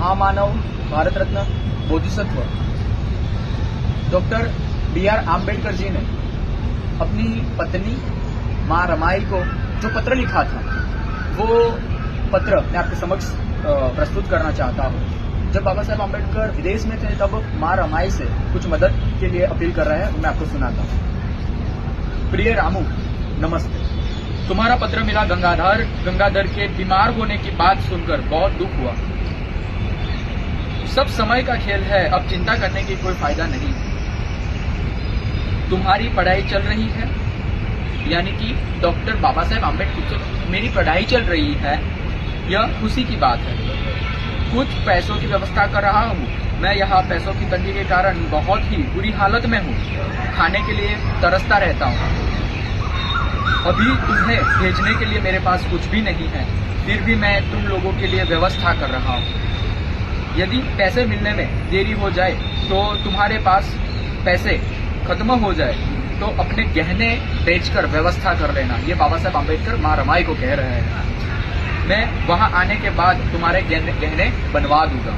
महामानव, Bharat Ratna, Bodhisattva doctor B.R. Ambedkar जी ने अपनी पत्नी मां रमाई को जो पत्र लिखा था, वो पत्र मैं आपके समक्ष प्रस्तुत करना चाहता हूँ। जब बाबा साहेब आम्बेडकर विदेश में थे तब मां रमाई से कुछ मदद के लिए अपील कर रहे हैं, मैं आपको सुनाता हूँ। प्रिय रामू, नमस्ते। तुम्हारा पत्र मिला गंगाधर के बीमार होने की बात सुनकर बहुत दुख हुआ। सब समय का खेल है, अब चिंता करने की कोई फायदा नहीं। तुम्हारी पढ़ाई चल रही है, यानी कि डॉक्टर बाबा साहेब आम्बेडकर की मेरी पढ़ाई चल रही है, यह खुशी की बात है। कुछ पैसों की व्यवस्था कर रहा हूँ। मैं यहाँ पैसों की तंगी के कारण बहुत ही बुरी हालत में हूँ, खाने के लिए तरसता रहता हूँ। अभी तुम्हें भेजने के लिए मेरे पास कुछ भी नहीं है, फिर भी मैं तुम लोगों के लिए व्यवस्था कर रहा हूँ। यदि पैसे मिलने में देरी हो जाए तो तुम्हारे पास पैसे खत्म हो जाए तो अपने गहने बेचकर व्यवस्था कर लेना। ये बाबा साहेब आम्बेडकर मां रमाई को कह रहे हैं। मैं वहां आने के बाद तुम्हारे गहने बनवा दूंगा।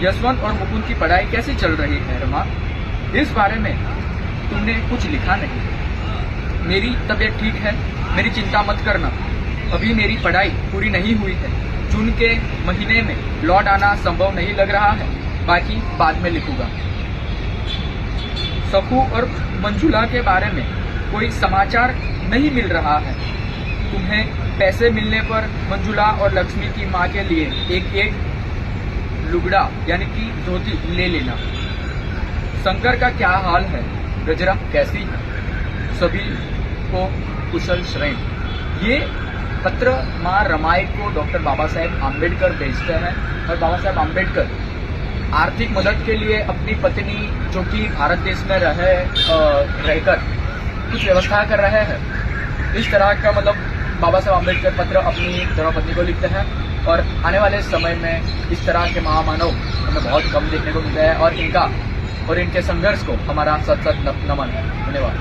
यशवंत और मुकुंद की पढ़ाई कैसी चल रही है रमा? इस बारे में तुमने कुछ लिखा नहीं। मेरी तबीयत ठीक है, मेरी चिंता मत करना। अभी मेरी पढ़ाई पूरी नहीं हुई है। जून के महीने में लौट आना संभव नहीं लग रहा है, बाकी बाद में लिखूंगा। सखू और मंजुला के बारे में कोई समाचार नहीं मिल रहा है। तुम्हें पैसे मिलने पर मंजुला और लक्ष्मी की माँ के लिए एक लुगड़ा यानी कि धोती ले लेना। शंकर का क्या हाल है? गजरा कैसी है? सभी को कुशल श्रेण। ये पत्र मां रमाई को डॉक्टर बाबा साहेब आम्बेडकर भेजते हैं और बाबा साहेब आम्बेडकर आर्थिक मदद के लिए अपनी पत्नी, जो कि भारत देश में रहकर कुछ व्यवस्था कर रहे हैं, इस तरह का बाबा साहेब आम्बेडकर पत्र अपनी धर्मपत्नी को लिखते हैं। और आने वाले समय में इस तरह के महामानव हमें बहुत कम देखने को मिलता है और इनके संघर्ष को हमारा सत नमन है। धन्यवाद।